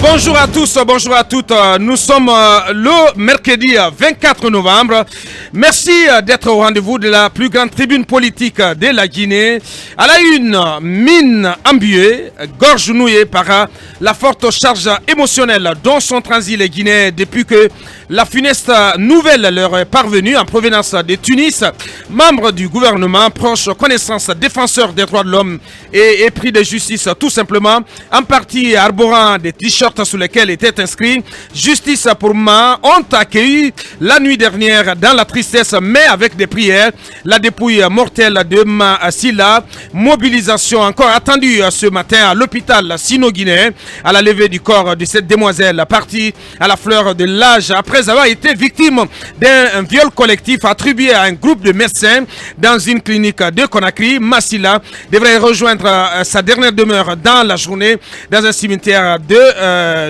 Bonjour à tous, bonjour à toutes. Nous sommes le mercredi 24 novembre. Merci d'être au rendez-vous de la plus grande tribune politique de la Guinée. À la une, mine embuée, gorge nouée par la forte charge émotionnelle dont sont transis les Guinéens depuis que la funeste nouvelle leur est parvenue en provenance de Tunis. Membres du gouvernement, proches, connaissances, défenseurs des droits de l'homme et épris de justice tout simplement, en partie arborant des t-shirts sous lesquels était inscrit « Justice pour Ma » ont accueilli la nuit dernière dans la tristesse mais avec des prières la dépouille mortelle de Ma Silla. Mobilisation encore attendue ce matin à l'hôpital sino-guinéen à la levée du corps de cette demoiselle partie à la fleur de l'âge après avoir été victime d'un viol collectif attribué à un groupe de médecins dans une clinique de Conakry. Ma Silla devrait rejoindre sa dernière demeure dans la journée dans un cimetière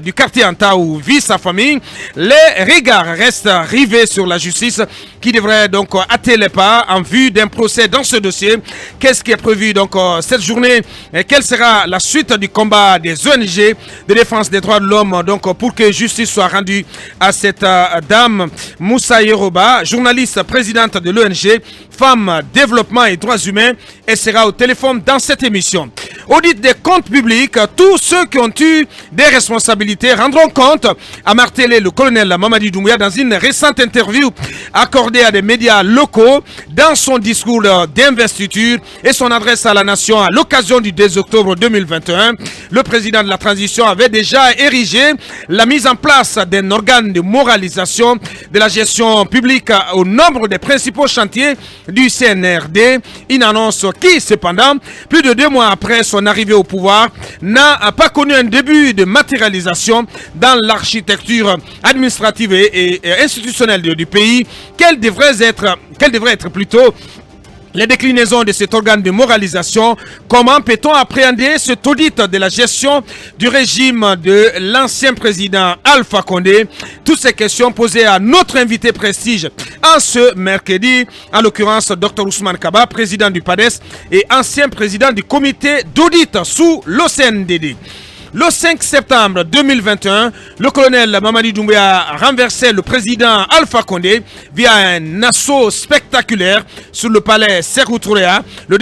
du quartier Anta où vit sa famille. Les regards restent rivés sur la justice qui devrait donc hâter les pas en vue d'un procès dans ce dossier. Qu'est-ce qui est prévu donc cette journée et quelle sera la suite du combat des ONG de défense des droits de l'homme donc pour que justice soit rendue à cette dame Moussa Yeroba, journaliste présidente de l'ONG Femmes, Développement et Droits Humains, et sera au téléphone dans cette émission. Audit des comptes publics, tous ceux qui ont eu des responsabilités rendront compte, a martelé le colonel Mamadi Doumbouya dans une récente interview accordée à des médias locaux dans son discours d'investiture et son adresse à la nation à l'occasion du 2 octobre 2021. Le président de la transition avait déjà érigé la mise en place d'un organe de moralisation de la gestion publique au nombre des principaux chantiers du CNRD. Une annonce qui, cependant, plus de 2 mois après son arrivée au pouvoir, n'a pas connu un début de matérialisation dans l'architecture administrative et institutionnelle du pays. Quelle devrait être plutôt les déclinaisons de cet organe de moralisation? Comment peut-on appréhender cet audit de la gestion du régime de l'ancien président Alpha Condé? Toutes ces questions posées à notre invité prestige en ce mercredi, en l'occurrence Dr Ousmane Kaba, président du PADES et ancien président du comité d'audit sous l'OCNDD. Le 5 septembre 2021, le colonel Mamadi Doumbouya a renversé le président Alpha Condé via un assaut spectaculaire sur le palais Sékou Touré. Le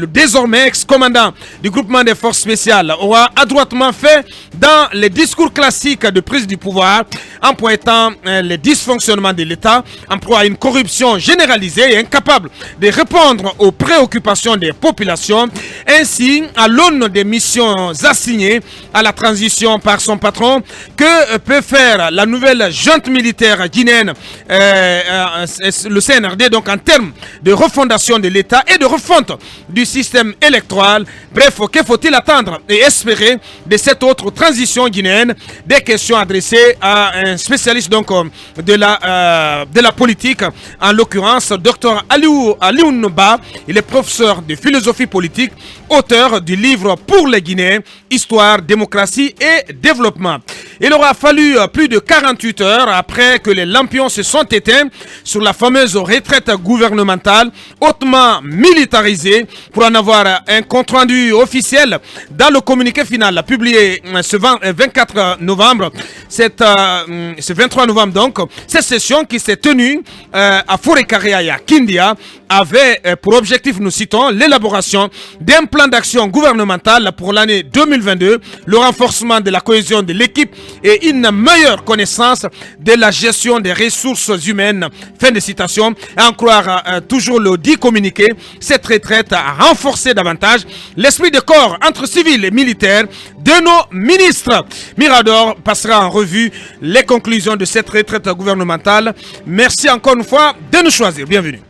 désormais ex-commandant du groupement des forces spéciales aura adroitement fait dans les discours classiques de prise du pouvoir en pointant les dysfonctionnements de l'État, en proie à une corruption généralisée et incapable de répondre aux préoccupations des populations, ainsi à l'aune des missions assignées à la transition par son patron. Que peut faire la nouvelle junte militaire guinéenne, le CNRD, donc en termes de refondation de l'État et de refonte du système électoral? Bref, que faut-il attendre et espérer de cette autre transition guinéenne? Des questions adressées à un spécialiste donc de la politique, en l'occurrence Dr Alioune Ba. Il est professeur de philosophie politique, auteur du livre Pour les Guinéens, Histoire, démocratie et développement. Il aura fallu plus de 48 heures après que les lampions se sont éteints sur la fameuse retraite gouvernementale hautement militarisée pour en avoir un compte-rendu officiel dans le communiqué final publié ce 24 novembre, ce 23 novembre donc. Cette session qui s'est tenue à Forêt-Carré à Kindia avait pour objectif, nous citons, l'élaboration d'un plan d'action gouvernemental pour l'année 2022, le renforcement de la cohésion de l'équipe et une meilleure connaissance de la gestion des ressources humaines. Fin de citation. À en croire toujours le dit communiqué, cette retraite a renforcé davantage l'esprit de corps entre civils et militaires de nos ministres. Mirador passera en revue les conclusions de cette retraite gouvernementale. Merci encore une fois de nous choisir. Bienvenue.